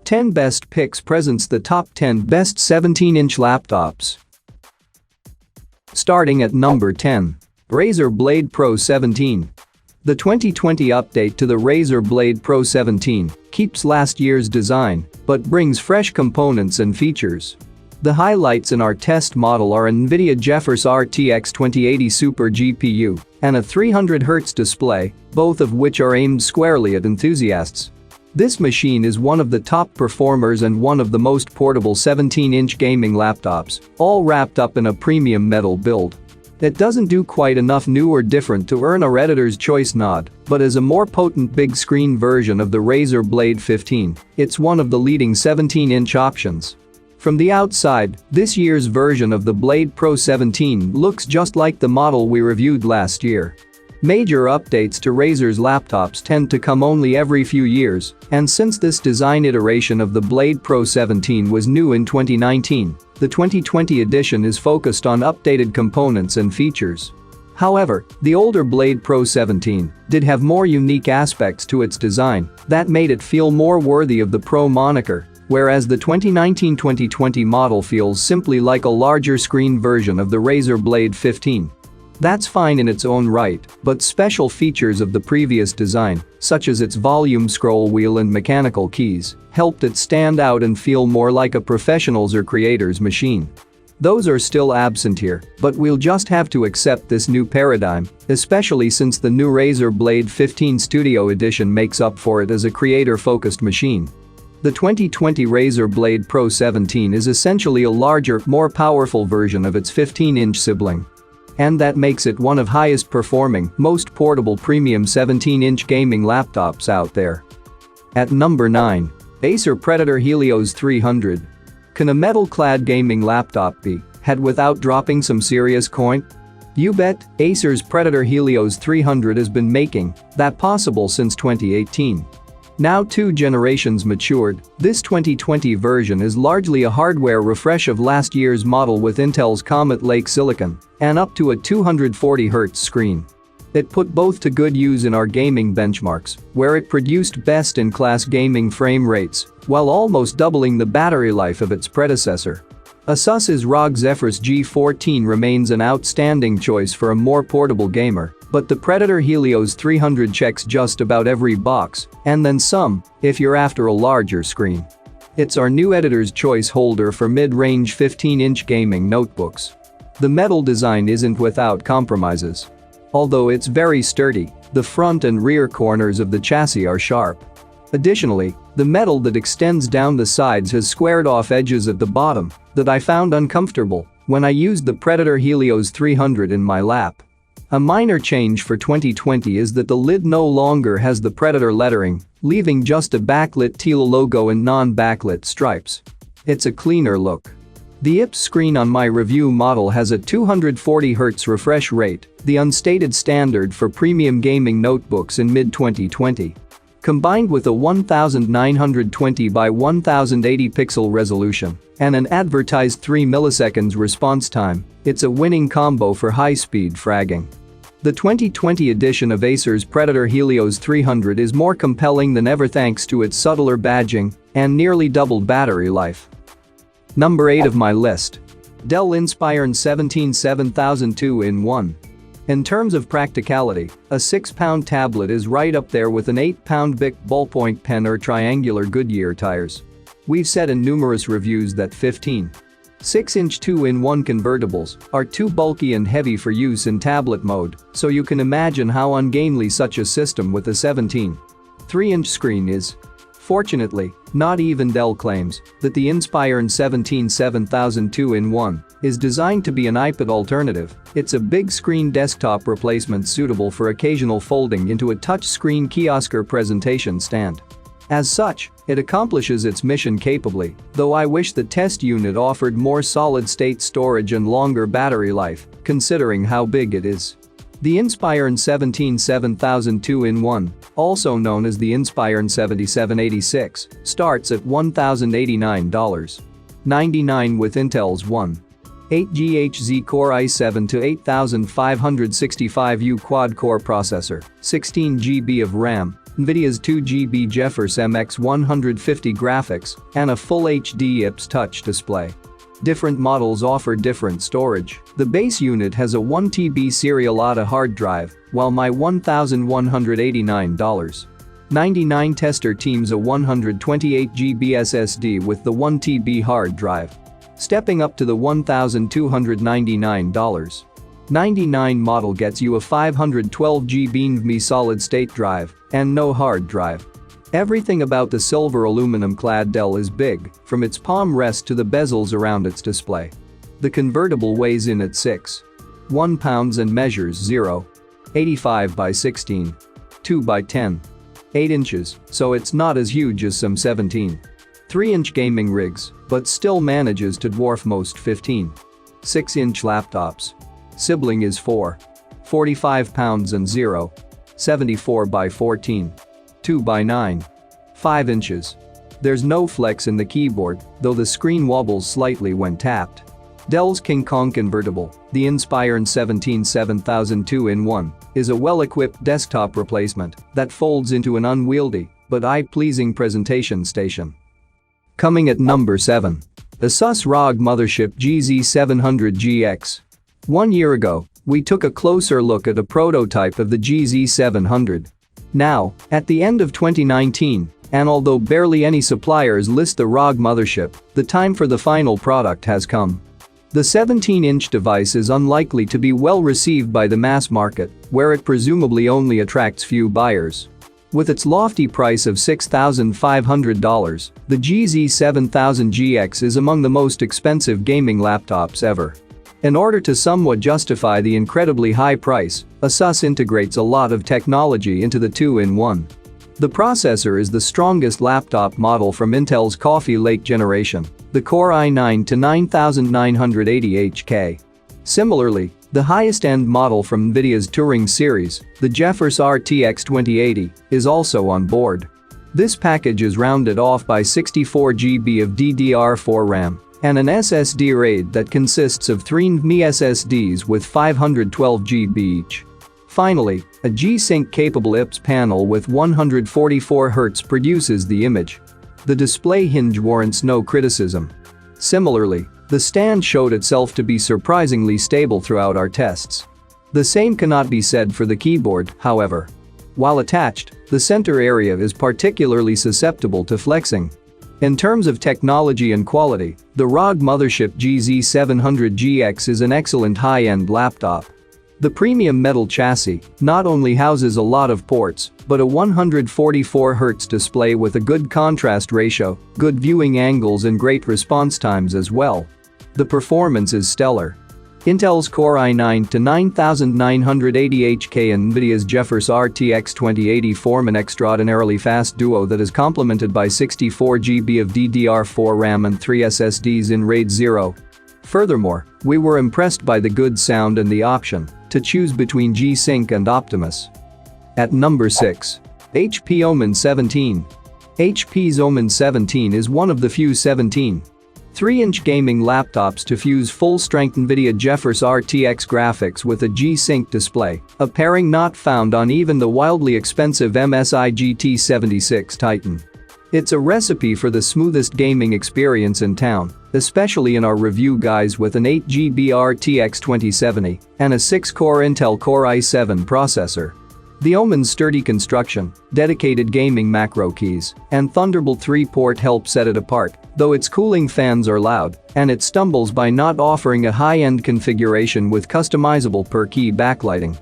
Ten Best Picks presents the top 10 best 17-inch laptops. Starting at number 10. Razer Blade Pro 17. The 2020 update to the Razer Blade Pro 17 keeps last year's design but brings fresh components and features. The highlights in our test model are an NVIDIA GeForce RTX 2080 Super GPU and a 300Hz display, both of which are aimed squarely at enthusiasts. This machine is one of the top performers and one of the most portable 17-inch gaming laptops, all wrapped up in a premium metal build. It doesn't do quite enough new or different to earn our editor's choice nod, but as a more potent big screen version of the Razer Blade 15, it's one of the leading 17-inch options. From the outside, this year's version of the Blade Pro 17 looks just like the model we reviewed last year. Major updates to Razer's laptops tend to come only every few years, and since this design iteration of the Blade Pro 17 was new in 2019, the 2020 edition is focused on updated components and features. However, the older Blade Pro 17 did have more unique aspects to its design that made it feel more worthy of the Pro moniker, whereas the 2019-2020 model feels simply like a larger screen version of the Razer Blade 15. That's fine in its own right, but special features of the previous design, such as its volume scroll wheel and mechanical keys, helped it stand out and feel more like a professional's or creator's machine. Those are still absent here, but we'll just have to accept this new paradigm, especially since the new Razer Blade 15 Studio Edition makes up for it as a creator-focused machine. The 2020 Razer Blade Pro 17 is essentially a larger, more powerful version of its 15-inch sibling. And that makes it one of highest performing, most portable premium 17-inch gaming laptops out there. At number 9. Acer Predator Helios 300. Can a metal-clad gaming laptop be had without dropping some serious coin? You bet, Acer's Predator Helios 300 has been making that possible since 2018. Now 2 generations matured, this 2020 version is largely a hardware refresh of last year's model with Intel's Comet Lake Silicon and up to a 240Hz screen. It put both to good use in our gaming benchmarks, where it produced best-in-class gaming frame rates while almost doubling the battery life of its predecessor. Asus's ROG Zephyrus G14 remains an outstanding choice for a more portable gamer, but the Predator Helios 300 checks just about every box, and then some, if you're after a larger screen. It's our new editor's choice holder for mid-range 15-inch gaming notebooks. The metal design isn't without compromises. Although it's very sturdy, the front and rear corners of the chassis are sharp. Additionally, the metal that extends down the sides has squared off edges at the bottom that I found uncomfortable when I used the Predator Helios 300 in my lap. A minor change for 2020 is that the lid no longer has the Predator lettering, leaving just a backlit teal logo and non-backlit stripes. It's a cleaner look. The IPS screen on my review model has a 240Hz refresh rate, the unstated standard for premium gaming notebooks in mid-2020. Combined with a 1920 by 1080 pixel resolution and an advertised 3 milliseconds response time, it's a winning combo for high-speed fragging. The 2020 edition of Acer's Predator Helios 300 is more compelling than ever thanks to its subtler badging and nearly doubled battery life. Number 8 of my list. Dell Inspiron 17 7002 in 1. In terms of practicality, a 6-pound tablet is right up there with an 8-pound Bic ballpoint pen or triangular Goodyear tires. We've said in numerous reviews that 6-inch 2-in-1 convertibles are too bulky and heavy for use in tablet mode, so you can imagine how ungainly such a system with a 17.3-inch screen is. Fortunately, not even Dell claims that the Inspiron 17 7002 in 1 is designed to be an iPad alternative. It's a big screen desktop replacement suitable for occasional folding into a touchscreen kiosk or presentation stand. As such, it accomplishes its mission capably, though I wish the test unit offered more solid-state storage and longer battery life, considering how big it is. The Inspiron 17 7002 in 1, also known as the Inspiron 7786, starts at $1,089.99 with Intel's 1. 8GHz Core i7 to 8565U quad-core processor, 16GB of RAM, NVIDIA's 2GB GeForce MX 150 graphics, and a Full HD IPS touch display. Different models offer different storage. The base unit has a 1TB serial ATA hard drive, while my $1,189.99 tester teams a 128GB SSD with the 1TB hard drive, stepping up to the $1,299.99 model gets you a 512GB NVMe solid-state drive and no hard drive. Everything about the silver aluminum-clad Dell is big, from its palm rest to the bezels around its display. The convertible weighs in at 6.1 pounds and measures 0.85 by 16.2 by 10.8 inches, so it's not as huge as some 17.3-inch gaming rigs, but still manages to dwarf most 15.6-inch laptops. Sibling is 4.45 pounds and 0.74 by 14.2 by 9.5 inches. There's no flex in the keyboard, though the screen wobbles slightly when tapped. Dell's King Kong convertible, the Inspiron 7000 2-in-1, is a well-equipped desktop replacement that folds into an unwieldy but eye-pleasing presentation station. Coming at number 7. Asus ROG Mothership GZ700GX. 1 year ago, we took a closer look at a prototype of the GZ700. Now, at the end of 2019, and although barely any suppliers list the ROG Mothership, the time for the final product has come. The 17-inch device is unlikely to be well received by the mass market, where it presumably only attracts few buyers. With its lofty price of $6,500, the GZ7000GX is among the most expensive gaming laptops ever. In order to somewhat justify the incredibly high price, Asus integrates a lot of technology into the 2-in-1. The processor is the strongest laptop model from Intel's Coffee Lake generation, the Core i9 to 9980HK. Similarly, the highest-end model from NVIDIA's Turing series, the GeForce RTX 2080, is also on board. This package is rounded off by 64GB of DDR4 RAM and an SSD RAID that consists of 3 NVMe SSDs with 512GB each. Finally, a G-Sync-capable IPS panel with 144Hz produces the image. The display hinge warrants no criticism. Similarly, the stand showed itself to be surprisingly stable throughout our tests. The same cannot be said for the keyboard, however. While attached, the center area is particularly susceptible to flexing. In terms of technology and quality, the ROG Mothership GZ700GX is an excellent high-end laptop. The premium metal chassis not only houses a lot of ports, but a 144Hz display with a good contrast ratio, good viewing angles and great response times as well. The performance is stellar. Intel's Core i9 to 9980HK and NVIDIA's GeForce RTX 2080 form an extraordinarily fast duo that is complemented by 64GB of DDR4 RAM and 3 SSDs in RAID 0. Furthermore, we were impressed by the good sound and the option to choose between G-Sync and Optimus. At number 6. HP Omen 17. HP's Omen 17 is one of the few 17.3-inch gaming laptops to fuse full-strength NVIDIA GeForce RTX graphics with a G-Sync display, a pairing not found on even the wildly expensive MSI GT76 Titan. It's a recipe for the smoothest gaming experience in town, especially in our review guys with an 8GB RTX 2070 and a 6-core Intel Core i7 processor. The Omen's sturdy construction, dedicated gaming macro keys, and Thunderbolt 3 port help set it apart, though its cooling fans are loud, and it stumbles by not offering a high-end configuration with customizable per-key backlighting.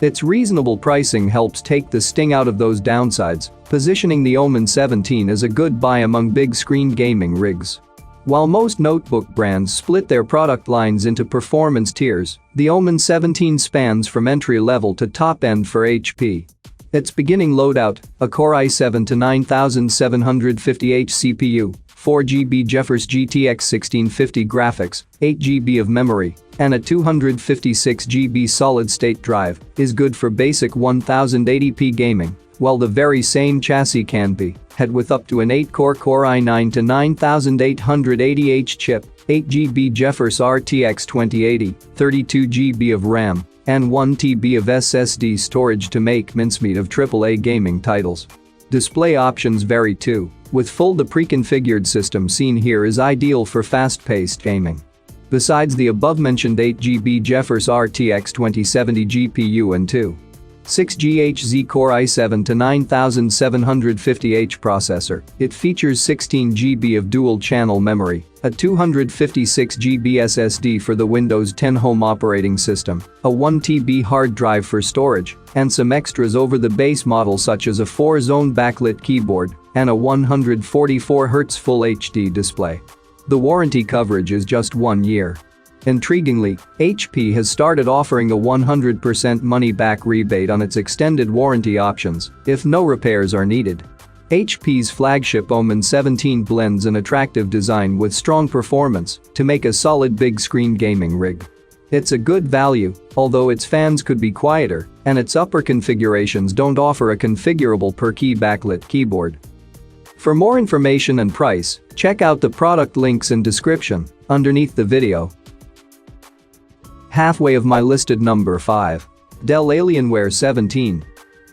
Its reasonable pricing helps take the sting out of those downsides, positioning the Omen 17 as a good buy among big-screen gaming rigs. While most notebook brands split their product lines into performance tiers, the Omen 17 spans from entry-level to top-end for HP. Its beginning loadout, a Core i7 to 9750H CPU, 4GB GeForce GTX 1650 graphics, 8GB of memory, and a 256GB solid-state drive, is good for basic 1080p gaming, while the very same chassis can be had with up to an 8-core Core i9 to 9880H chip, 8GB GeForce RTX 2080, 32GB of RAM, and 1TB of SSD storage to make mincemeat of AAA gaming titles. Display options vary too, with the pre-configured system seen here is ideal for fast-paced gaming. Besides the above-mentioned 8GB GeForce RTX 2070 GPU and 6GHz Core i7-9750H processor, it features 16GB of dual-channel memory, a 256GB SSD for the Windows 10 Home operating system, a 1TB hard drive for storage, and some extras over the base model such as a 4-zone backlit keyboard and a 144Hz Full HD display. The warranty coverage is just 1 year. Intriguingly, HP has started offering a 100% money-back rebate on its extended warranty options if no repairs are needed. HP's flagship Omen 17 blends an attractive design with strong performance to make a solid big-screen gaming rig. It's a good value, although its fans could be quieter and its upper configurations don't offer a configurable per-key backlit keyboard. For more information and price, check out the product links in description underneath the video. Halfway of my listed number 5. Dell Alienware 17.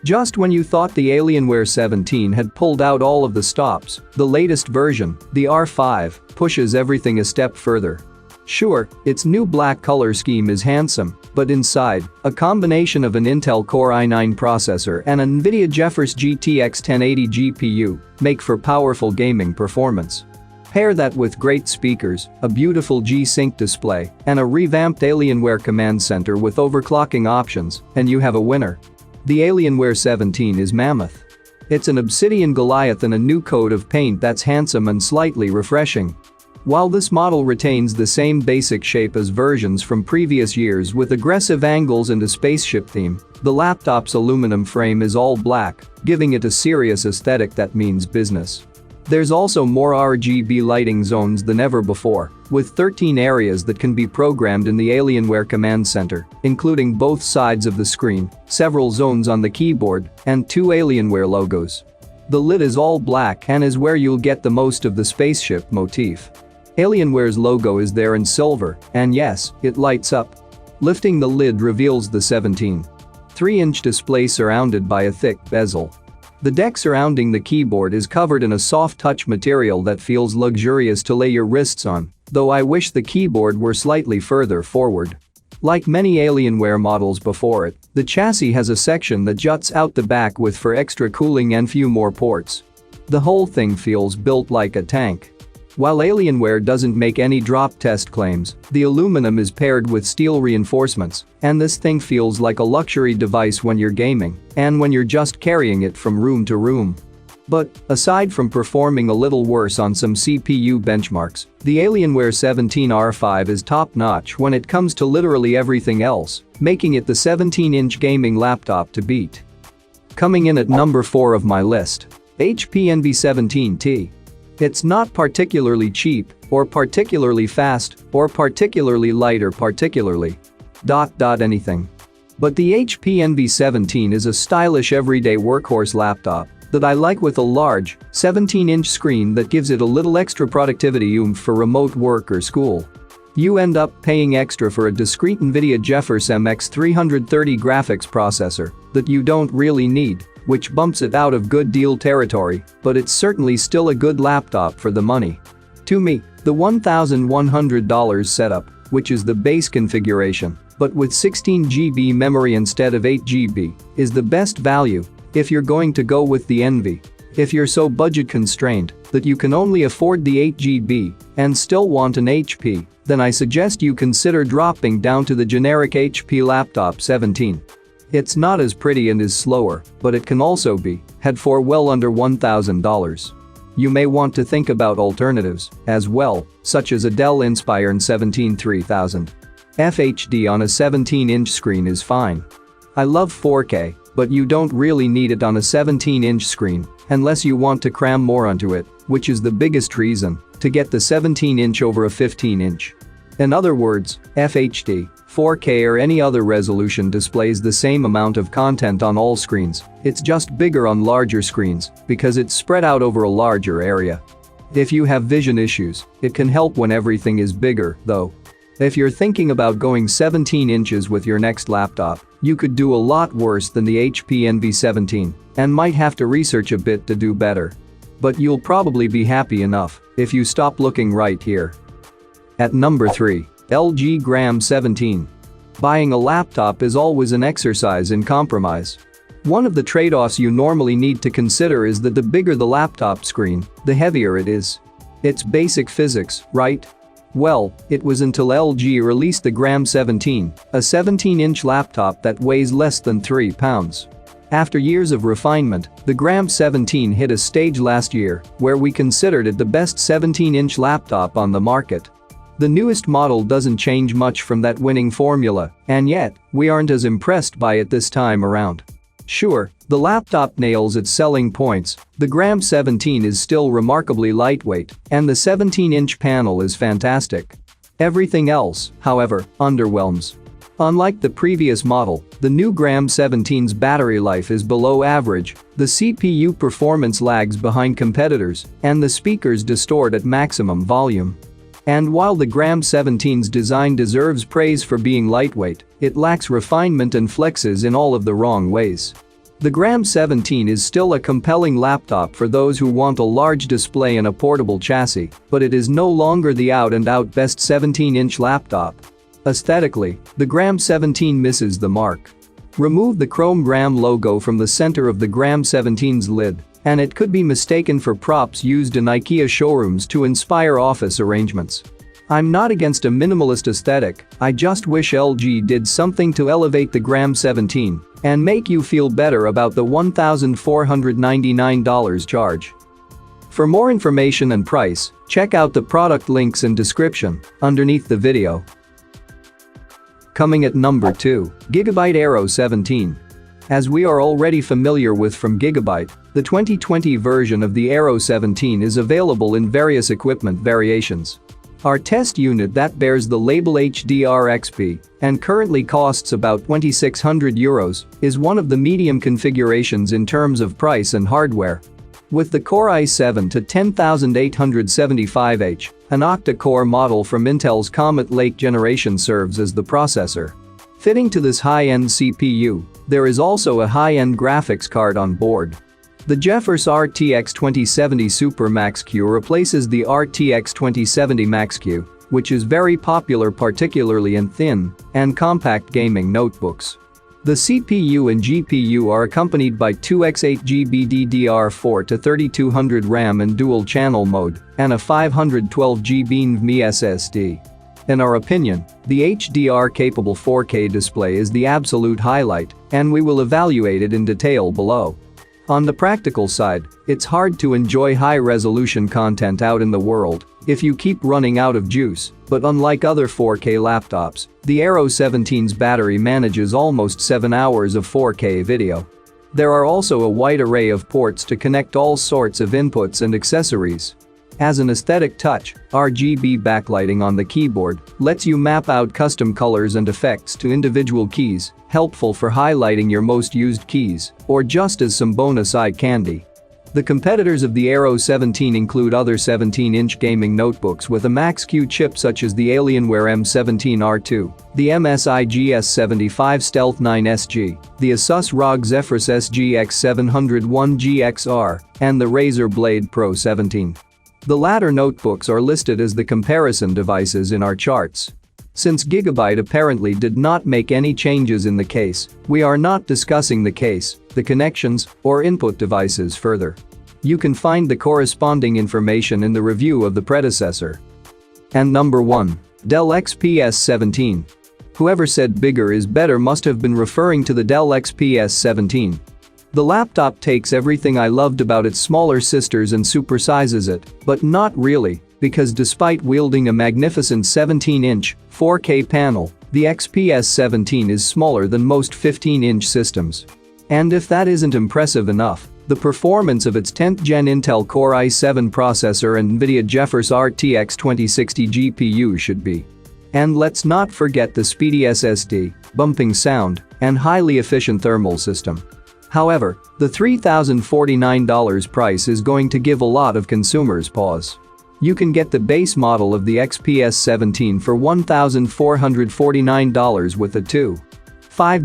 Just when you thought the Alienware 17 had pulled out all of the stops, the latest version, the R5, pushes everything a step further. Sure, its new black color scheme is handsome, but inside, a combination of an Intel Core i9 processor and an NVIDIA GeForce GTX 1080 GPU make for powerful gaming performance. Pair that with great speakers, a beautiful G-Sync display, and a revamped Alienware command center with overclocking options, and you have a winner. The Alienware 17 is mammoth. It's an Obsidian Goliath in a new coat of paint that's handsome and slightly refreshing. While this model retains the same basic shape as versions from previous years with aggressive angles and a spaceship theme, the laptop's aluminum frame is all black, giving it a serious aesthetic that means business. There's also more RGB lighting zones than ever before, with 13 areas that can be programmed in the Alienware command center, including both sides of the screen, several zones on the keyboard, and 2 Alienware logos. The lid is all black and is where you'll get the most of the spaceship motif. Alienware's logo is there in silver, and yes, it lights up. Lifting the lid reveals the 17.3-inch display surrounded by a thick bezel. The deck surrounding the keyboard is covered in a soft touch material that feels luxurious to lay your wrists on, though I wish the keyboard were slightly further forward. Like many Alienware models before it, the chassis has a section that juts out the back with for extra cooling and few more ports. The whole thing feels built like a tank. While Alienware doesn't make any drop test claims, the aluminum is paired with steel reinforcements, and this thing feels like a luxury device when you're gaming and when you're just carrying it from room to room. But, aside from performing a little worse on some CPU benchmarks, the Alienware 17R5 is top-notch when it comes to literally everything else, making it the 17-inch gaming laptop to beat. Coming in at number 4 of my list. HP Envy 17T. It's not particularly cheap, or particularly fast, or particularly light or particularly anything. But the HP Envy 17 is a stylish everyday workhorse laptop that I like, with a large, 17-inch screen that gives it a little extra productivity oomph for remote work or school. You end up paying extra for a discrete NVIDIA GeForce MX 330 graphics processor that you don't really need, which bumps it out of good deal territory, but it's certainly still a good laptop for the money. To me, the $1,100 setup, which is the base configuration, but with 16GB memory instead of 8GB, is the best value if you're going to go with the Envy. If you're so budget constrained that you can only afford the 8GB and still want an HP, then I suggest you consider dropping down to the generic HP Laptop 17. It's not as pretty and is slower, but it can also be had for well under $1,000. You may want to think about alternatives as well, such as a Dell Inspiron 17-3000. FHD on a 17-inch screen is fine. I love 4K, but you don't really need it on a 17-inch screen unless you want to cram more onto it, which is the biggest reason to get the 17-inch over a 15-inch. In other words, FHD, 4K or any other resolution displays the same amount of content on all screens, it's just bigger on larger screens because it's spread out over a larger area. If you have vision issues, it can help when everything is bigger, though. If you're thinking about going 17 inches with your next laptop, you could do a lot worse than the HP Envy 17 and might have to research a bit to do better. But you'll probably be happy enough if you stop looking right here. At number 3. LG Gram 17. Buying a laptop is always an exercise in compromise. One of the trade-offs you normally need to consider is that the bigger the laptop screen, the heavier it is. It's basic physics, right? Well, it was until LG released the Gram 17, a 17-inch laptop that weighs less than 3 pounds. After years of refinement, the Gram 17 hit a stage last year where we considered it the best 17-inch laptop on the market. The newest model doesn't change much from that winning formula, and yet, we aren't as impressed by it this time around. Sure, the laptop nails its selling points, the Gram 17 is still remarkably lightweight, and the 17-inch panel is fantastic. Everything else, however, underwhelms. Unlike the previous model, the new Gram 17's battery life is below average, the CPU performance lags behind competitors, and the speakers distort at maximum volume. And while the Gram 17's design deserves praise for being lightweight, it lacks refinement and flexes in all of the wrong ways. The Gram 17 is still a compelling laptop for those who want a large display and a portable chassis, but it is no longer the out-and-out best 17-inch laptop. Aesthetically, the Gram 17 misses the mark. Remove the chrome Gram logo from the center of the Gram 17's lid, and it could be mistaken for props used in IKEA showrooms to inspire office arrangements. I'm not against a minimalist aesthetic, I just wish LG did something to elevate the Gram 17 and make you feel better about the $1,499 charge. For more information and price, check out the product links in description underneath the video. Coming at number 2, Gigabyte Aero 17. As we are already familiar with from Gigabyte, the 2020 version of the Aero 17 is available in various equipment variations. Our test unit that bears the label HDR-XP and currently costs about €2,600 is one of the medium configurations in terms of price and hardware. With the Core i7 to 10875H, an octa-core model from Intel's Comet Lake generation serves as the processor. Fitting to this high-end CPU, there is also a high-end graphics card on board. The GeForce RTX 2070 Super Max-Q replaces the RTX 2070 Max-Q, which is very popular particularly in thin and compact gaming notebooks. The CPU and GPU are accompanied by two 8GB DDR4 to 3200 RAM in dual-channel mode and a 512GB NVMe SSD. In our opinion, the HDR-capable 4K display is the absolute highlight, and we will evaluate it in detail below. On the practical side, it's hard to enjoy high-resolution content out in the world if you keep running out of juice, but unlike other 4K laptops, the Aero 17's battery manages almost 7 hours of 4K video. There are also a wide array of ports to connect all sorts of inputs and accessories. As an aesthetic touch, RGB backlighting on the keyboard lets you map out custom colors and effects to individual keys, helpful for highlighting your most used keys, or just as some bonus eye candy. The competitors of the Aero 17 include other 17-inch gaming notebooks with a Max-Q chip such as the Alienware M17R2, the MSI GS75 Stealth 9SG, the Asus ROG Zephyrus SGX 701GXR, and the Razer Blade Pro 17. The latter notebooks are listed as the comparison devices in our charts. Since Gigabyte apparently did not make any changes in the case, we are not discussing the case, the connections, or input devices further. You can find the corresponding information in the review of the predecessor. And number 1. Dell XPS 17. Whoever said bigger is better must have been referring to the Dell XPS 17. The laptop takes everything I loved about its smaller sisters and supersizes it, but not really, because despite wielding a magnificent 17-inch, 4K panel, the XPS 17 is smaller than most 15-inch systems. And if that isn't impressive enough, the performance of its 10th gen Intel Core i7 processor and NVIDIA GeForce RTX 2060 GPU should be. And let's not forget the speedy SSD, bumping sound, and highly efficient thermal system. However, the $3,049 price is going to give a lot of consumers pause. You can get the base model of the XPS 17 for $1,449 with a 2.5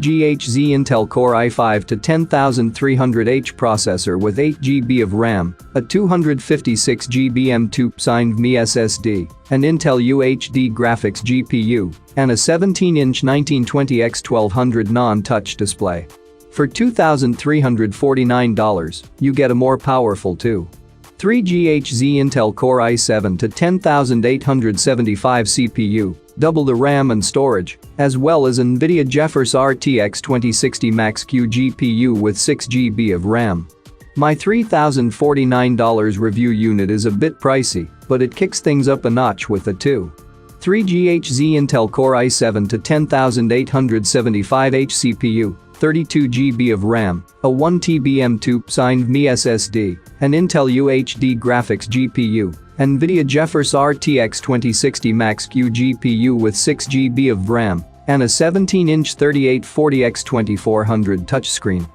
GHz Intel Core i5 to 10300H processor with 8 GB of RAM, a 256 GB M2 SSD, an Intel UHD graphics GPU, and a 17-inch 1920x1200 non-touch display. For $2,349, you get a more powerful 2.3 GHz Intel Core i7 to 10875 CPU, double the RAM and storage, as well as NVIDIA GeForce RTX 2060 Max-Q GPU with 6 GB of RAM. My $3,049 review unit is a bit pricey, but it kicks things up a notch with a 2.3 GHz Intel Core i7 to 10875H CPU, 32 GB of RAM, a 1 TB M2 SSD, an Intel UHD graphics GPU, NVIDIA GeForce RTX 2060 Max-Q GPU with 6 GB of RAM, and a 17-inch 3840x2400 touchscreen.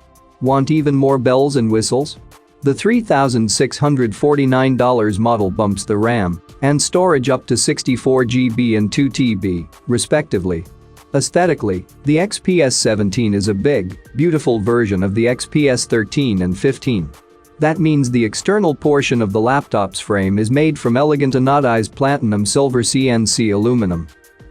Want even more bells and whistles? The $3,649 model bumps the RAM and storage up to 64 GB and 2 TB, respectively. Aesthetically, the XPS 17 is a big, beautiful version of the XPS 13 and 15. That means the external portion of the laptop's frame is made from elegant anodized platinum silver CNC aluminum.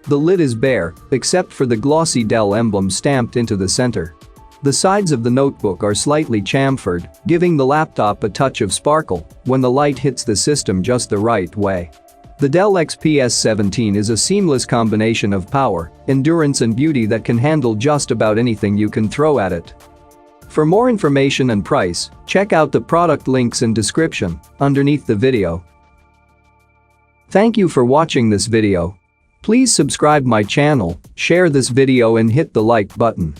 The lid is bare, except for the glossy Dell emblem stamped into the center. The sides of the notebook are slightly chamfered, giving the laptop a touch of sparkle when the light hits the system just the right way. The Dell XPS 17 is a seamless combination of power, endurance and beauty that can handle just about anything you can throw at it. For more information and price, check out the product links in description underneath the video. Thank you for watching this video. Please subscribe my channel, share this video and hit the like button.